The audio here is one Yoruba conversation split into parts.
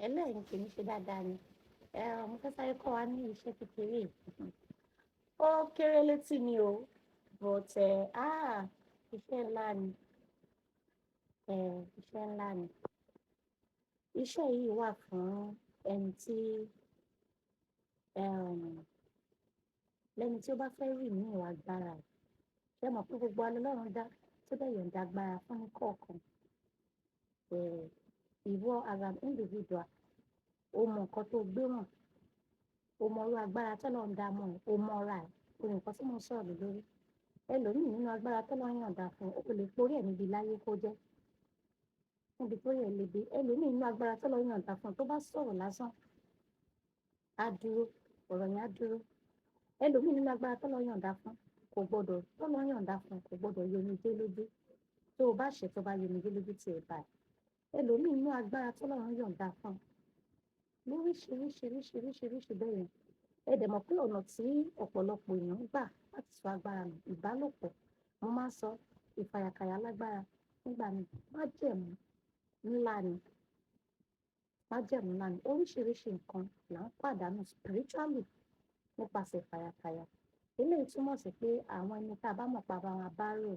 ẹlẹ́yìn kì í ṣe dáadáa ni. Mo fẹ́ sáré kọ́ wa ní iṣẹ́ kékeré. Ó kéré létí ni o, but iṣẹ́ ńlá ni. Iṣẹ́ ńlá ni. Iṣẹ́ yìí wà fún ẹni tí lẹ́ni tí ó bá fẹ́ rìn ní ìwà agbára ẹ̀. Ṣé mọ̀ pé gbogbo wa lọ́lọ́run dá tó dẹ̀ yọ̀ǹda agbára fún ní kọ̀ọ̀kan. Ìwọ as an individual, o mọ nǹkan tó gbé wọ̀n, o mọ irú agbára tọ́lọ́run dá mọ́ ẹ, o mọ ra ẹ̀, o mọ nǹkan tí mo ń sọ̀rọ̀ lé lórí. Ẹlòmíì nínú agbára tọ́lọ́run yọ̀ǹda fún ó lè porí ẹ̀ níbi láyé kó jẹ́. Níbi tó yẹ lè dé. Ẹlòmíì nínú agbára tọ́lọ́run yọ̀ǹda fún tó bá sọ̀rọ̀ lásán, á dúró, ọ̀rọ̀ yẹn á dúró. Ẹlòmíì nínú agbára tọ́lọ́run yọ̀ǹda fún tọ́lọ́run yọ̀ǹda fún kò gbọdọ̀ yomijé lójú. Tó o bá ṣẹ̀ tó bá yomijé lójú tí ẹ bá ẹ̀. Ẹlòmíì nínú agbára tọ́lọ́run yọ̀ǹda fún lóríṣiríṣi bẹ́ẹ̀ yẹn. Ẹ dẹ̀ mọ̀ pé ọ̀nà tí ọ̀pọ̀lọpọ̀ èèyàn gbà láti sọ agbára nù, ìbálòpọ̀. Mo máa ń sọ ìfàyàkàyà lágbára nígbà míì. Májẹ̀mú ńlá ni. Májẹ̀mú ńlá ni. Oríṣiríṣi nǹkan là ń pàdánù spiritually nípasẹ̀ ìfàyàkàyà. Eléyìí túmọ̀ sí pé àwọn ẹni tá a bá mọ̀ pa bá wọn bá rò,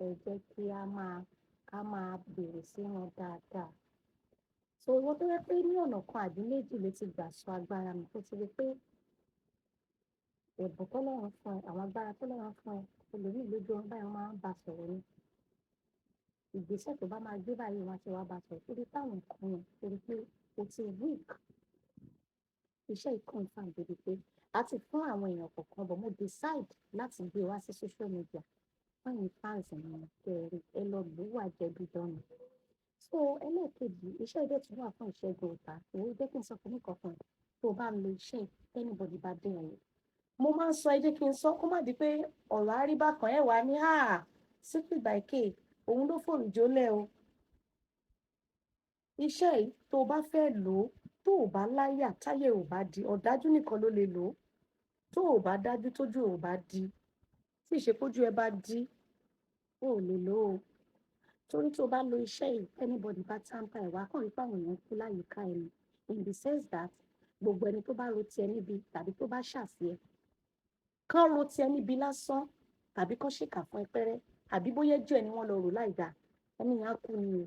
ẹ jẹ́ kí a máa bèrè sí wọn dáadáa. So ìwọ tó yẹ pé ní ọ̀nà kan àbí méjì ló ti gbà sọ agbára nù, tó ti rí pé ẹ̀bùn tọ́lọ́run fún ẹ, àwọn agbára tọ́lọ́run fún ẹ, ẹlòmíì lójú ọ̀run báyìí wọ́n máa ń bá sọ̀rọ̀ ni. Ìgbésẹ̀ tó bá máa gbé báyìí wọ́n á ti wá bá sọ̀rọ̀. Torí táwọn nǹkan yẹn, torí pé o ti weak. Iṣẹ́ yìí confirm débi pé a ti fún àwọn èèyàn kọ̀ọ̀kan bọ̀ mo decide láti gbé wá sí social media. Wọ́n ní fans mi kẹrin, ẹ lọ lò wà jẹ̀bi dánù. So ẹlẹ́ẹ̀kejì, iṣẹ́ ìdẹ́ tún wà fún ìṣẹ́gun ọ̀tá. Èyí jẹ́ kí n sọ fún ní kankan. Tó o bá ń lo iṣẹ́ anybody bá dé ẹ̀yìn. Mo máa ń sọ ẹ jẹ́ kí n sọ kó má di pé ọ̀rọ̀ àríbá kan ẹ̀ wá ní Secret by K, òun ló fòrùjó lẹ̀ o. Iṣẹ́ yìí tó o bá fẹ́ lò ó, tó o bá láyà táyé ò bá di, ọ̀dájú nìkan ló lè lò ó. Tó o bá dájú tójú ò bá di, tí ìṣepójú ẹ bá di, o ò lè lò ó. Torí tó o bá lo iṣẹ́ yìí, anybody bá tamper ẹ̀ wá kàn rí pé àwọn èèyàn kú láyìíká ẹni. In the sense that gbogbo ẹni tó bá ro ti ẹ níbi tàbí tó bá ṣàṣì ẹ, kán ro ti ẹ níbi lásán tàbí kán ṣèkà fún ẹ pẹ́rẹ́ àbí bóyá jù ẹ ni wọ́n lọ rò láìda, ẹni yẹn á kú ni o.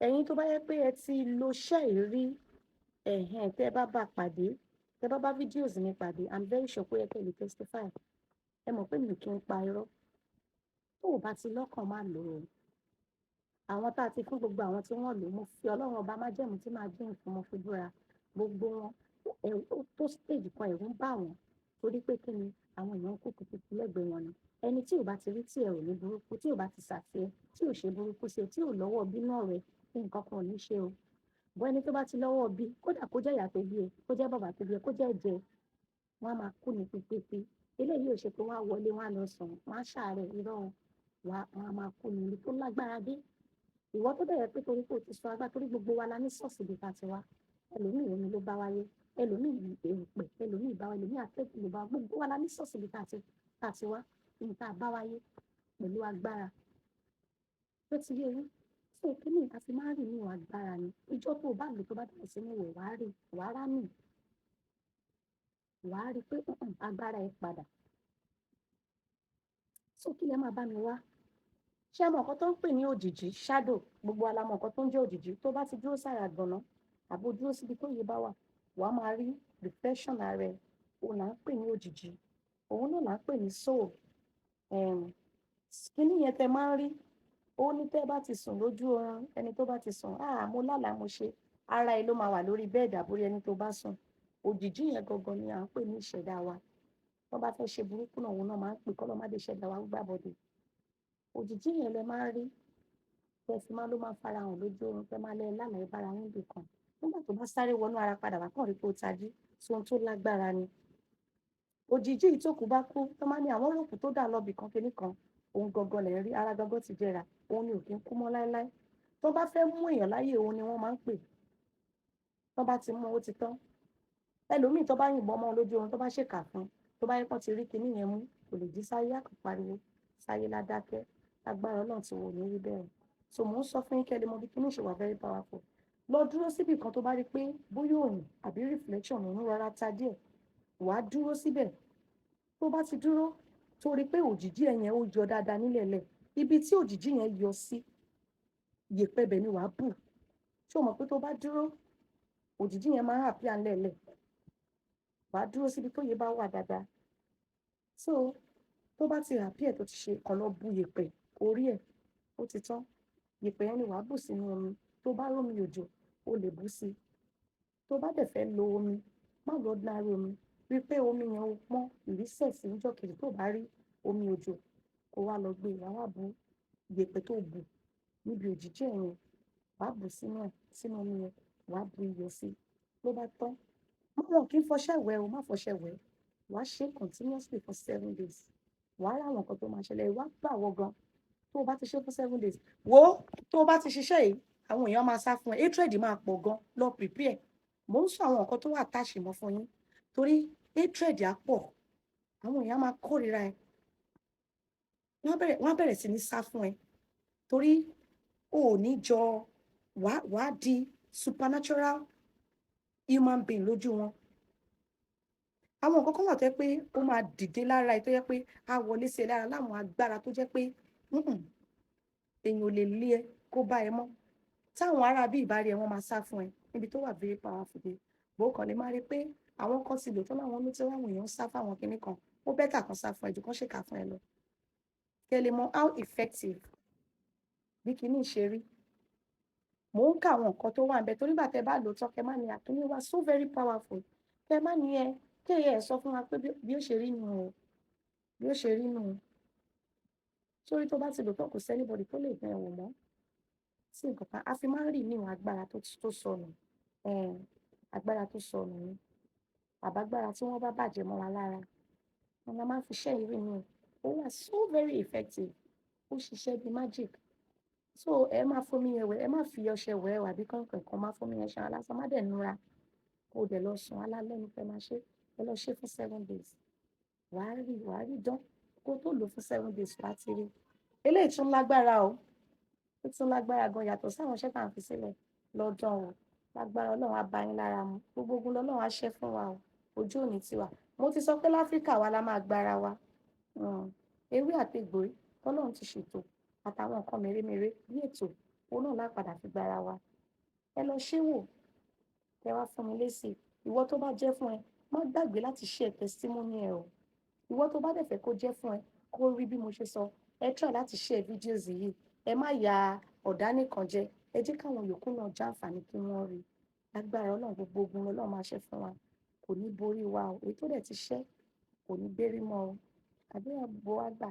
Ẹ̀yin tó bá yẹ pé ẹ ti lo iṣẹ́ yìí rí, tẹ́ bá bá pàdé, tẹ́ bá bá videos mi pàdé, I'm very sure pé ẹ kẹ́ lè testify. Ẹ mọ̀ pé mi kì í pa irọ́. Tó o bá ti lọ́kàn máa lò ó. Àwọn tá a ti fún gbogbo àwọn tí wọ́n lò, mo fi Ọlọ́run ọba májẹ̀mú tí máa jẹ́ nǹkan mo fi búra. Gbogbo wọn, ó tó stage kan ẹ̀rù ń bà wọ́n. Torí pé kí ni àwọn èèyàn kú kùkùkù lẹ́gbẹ̀ẹ́ wọn ni. Ẹni tí ò bá ti rí tí ẹ ò ní burúkú, tí ò bá ti ṣàṣì ẹ, tí ò ṣe burúkú sí ẹ, tí ò lọ́wọ́ bínú ọ̀rẹ́, nǹkan kan ò ní ṣe o. Bọ́ ẹni tó bá ti lọ́wọ́ bí, kódà kó jẹ́ ìyá tó bí ẹ, kó jẹ́ bàbá tó bí ẹ, kó jẹ́ ẹ̀jẹ̀, wọ́n á máa kú ní pípípí. Eléyìí ò ṣe pé wọ́n á wọlé, wọ́n á lọ sùn, wọ́n á ṣàárẹ̀ irọ́, wọ́n á máa kú ní ibi tó lágbára dé. Ìwọ tó bẹ̀rẹ̀ pé torí pé o ti sọ agbára, torí gbogbo wa la ní ṣọ́ọ̀ṣì bí ká ti wá. Ẹlòmíì omi ló bá wáyé, ẹlòmíì èrùpẹ̀, ẹlòmíì ìbáwá, ẹlòmíì atẹ́gùn ló bá wá. Gbogbo wa la ní ṣọ́ọ̀ṣì bí ká ti wá. Ní ká bá wáyé pẹ̀lú agbára. Ó ti yé yín. So kí ni ìta fi máa ń rìn ní ìwà agbára ni? Ìjọ́ tó o bá lò tó bá bẹ̀rẹ̀ sí ní wò wá rí, wá rá mì. Wà á rí pé agbára ẹ padà. So kí lẹ máa bá mi wá? Ṣé ẹ mọ̀ nǹkan tó ń pè ní òjìji, shadow? Gbogbo wa la mọ̀ nǹkan tó ń jẹ́ òjìji. Tó bá ti dúró sára àgbọ̀nná àbò dúró síbi tó yẹ bá wà, wà á máa rí reflection ara ẹ. Òun là ń pè ní òjìji. Òun náà là ń pè ní soul. Kí ni yẹn tẹ máa ń rí? Ó ní tẹ́ bá ti sùn lójú oorun, ẹni tó bá ti sùn, mo lálàá mo ṣe. Ara ẹ ló máa wà lórí bẹ́ẹ̀dì àbórí ẹni tó bá sùn. Òjìji yẹn gangan ni à ń pè ní ìṣẹ̀dá wa. Wọ́n bá fẹ́ ṣe burúkú náà, òun náà máa ń pè kọ́ lọ́ má dé ìṣẹ̀dá wa gbàbọ̀dé. Òjìji yẹn lẹ máa ń rí. Tẹ́ fi máa ló máa fara hàn lójú oorun, tẹ́ máa lẹ́ lálàá ìbára yín bì kan. Nígbà tó bá sáré wọnú ara padà wá kàn rí pé ó tají, tí ohun tó lágbára ni. Òjìji yìí tó kú bá kú, tó máa ní àwọn olókù tó dà lọ bì kan kíní kan. Òun gangan lẹ̀ ń rí, ara gangan ti jẹrà. Òun ni ò kí ń kú mọ́ láéláé. Tó bá fẹ́ mú èèyàn láyé, òun ni wọ́n máa ń pè. Tó bá ti mú ó ti tán. Ẹlòmíì tó bá yìnbọn mọ́ lójú oorun, tó bá ṣèkà fún, tó bá yẹ kó ti rí kíní yẹn mú, kò lè jí sáyé àkàpariwo, sáyé ládákẹ́. Agbára Ọlọ́run ti wò ní rí bẹ́ẹ̀. So mò ń sọ fún yín kí ẹ lè mọ bí kíní ṣe wà very powerful. lọ dúró síbì kan tó bá rí pé bóyá òòrùn àbí reflection òòrùn rọra ta díẹ̀, wàá dúró síbẹ̀. Tó bá ti dúró tó rí pé òjìjí ẹ̀ yẹn ó yọ dáadáa nílẹ̀lẹ̀, ibi tí òjìjí yẹn yọ sí, yèpẹ̀ ibẹ̀ ni wàá bù. Ṣé o mọ̀ pé tó bá dúró, òjìjí yẹn máa ń appear ńlẹ̀lẹ̀. Wàá dúró síbi tó yẹ bá wà dáadáa. So tó bá ti appear tó ti ṣe, kàn lọ bu yèpẹ̀ orí ẹ̀, ó ti tán. Yèpẹ̀ yẹn ni wàá bù sínú omi. Tó bá rómi òjò, o lè bú sí i. Tó bá dẹ̀ fẹ́ lo omi, má lo ordinary omi. Rí pé omi yẹn ó pọ́n, ìrísẹ̀ sí níjọ́ kejì tó bá rí omi òjò, kó wá lọ gbé, wàá wá bu yèpẹ̀ tó bù níbi òjìjí ẹ̀ yẹn, wàá bù sínú ẹ̀, sínú omi yẹn, wàá bu iyọ̀ sí i. Ló bá tán. Wọn kì í fọṣẹ wẹ̀ o, má fọṣẹ wẹ̀. Wàá ṣe continuously for 7 days. Wàá rá àwọn nǹkan tó máa ṣẹlẹ̀, wàá gbà wọ́ gan. Tó o bá ti ṣe fún 7 days, wo tó o bá ti ṣiṣẹ́ yìí, àwọn èèyàn máa sá fún ẹ. Hatred máa pọ̀ gan. Lọ prepare. Mo ń sọ àwọn nǹkan tó wà attach mọ́ fún yín. Torí hatred á pọ̀. Àwọn èèyàn máa kórìíra ẹ. Wọ́n á bẹ̀rẹ̀ sí ní sá fún ẹ. Torí o ò ní jọ wàá di supernatural human being lójú wọn. Àwọn nǹkan kan wà tó jẹ́ pé ó máa dìde lára ẹ tó jẹ́ pé á wọlé sí ẹ lára láwọn agbára tó jẹ́ pé èèyàn ò lè lé ẹ kó bá ẹ mọ́. Táwọn ará bí ìbá rí ẹ, wọ́n máa sá fún ẹ níbi tó wà very powerful dé. Bó kàn lè máa rí pé àwọn kan ti lò tán láwọn ló tí láwọn èèyàn sá fún àwọn kinní kan. Ó better kan sá fún ẹ ju kan ṣèkà fún ẹ lọ. Kẹ́ lè mọ how effective bí kinní ṣe rí. Mò ń kà àwọn nǹkan tó wà níbẹ̀ torí ìgbà tẹ́ bá lò tán kẹ́ má ní àkíní wa so very powerful. Kẹ́ má ní ẹ kéèyàn sọ fún wa pé bí ó ṣe rí nù o. Bí ó ṣe rí nù o. Sórí tó bá ti lò tán kò sí anybody tó lè dán ẹ wò mọ́. Sí nǹkan kan, a fi máa ń rí níwọ̀n agbára tó sọnù. Agbára tó sọnù ni. Àbágbára tí wọ́n bá bàjẹ́ mọ́ wa lára. Wọ́n máa ń fi iṣẹ́ ìrí ni. Ó wà so very effective. Ó ṣiṣẹ́ bí magic. So ẹ má fomi yẹn wẹ̀, ẹ má fi ọṣẹ wẹ̀ àbí kànkàn kan má fomi yẹn ṣan lásán, má dẹ̀ nura. Kó dẹ̀ lọ sùn alálẹ́ ní pé máa ṣe. Ẹ lọ ṣe fún 7 days. Wàá rí dán. Kó tó lò fún 7 days wàá ti rí. Eléyìí tún lágbára o. Ó tún lágbára gan yàtọ̀ sáwọn iṣẹ́ tá à ń fi sílẹ̀ lọ́dọ̀ o. Lágbára Ọlọ́run á bá yín lára mu. Gbogbo ogun lọ́lọ́run á ṣẹ́ fún wa o. Ojú òní tiwa. Mo ti sọ pé láfíríkà wa la máa gbára wa. Ewé àti egbò Ọlọ́run ti ṣètò àtàwọn nǹkan mèremère bí ètò òun náà lápadà fi gbára wa. Ẹ lọ ṣé wò. Kẹ́ wá fún mi lésì. Ìwọ tó bá jẹ́ fún ẹ, má gbàgbé láti share testimony ẹ o. Ìwọ tó bá dẹ̀ fẹ́ kó jẹ́ fún ẹ, kó rí bí mo ṣe sọ, ẹ try láti share videos yìí. Ẹ má ya ọ̀dá nìkan jẹ. Ẹ jẹ́ káwọn yòókù náà jàǹfààní kí wọ́n rí. Lágbára Ọlọ́run gbogbo ogun Ọlọ́run máa ṣẹ́ fún wa. Kò ní borí wa o. Èyí tó dẹ̀ ti ṣẹ́ kò ní gbérí mọ́ o. Àdúrà gbogbo wa gbà.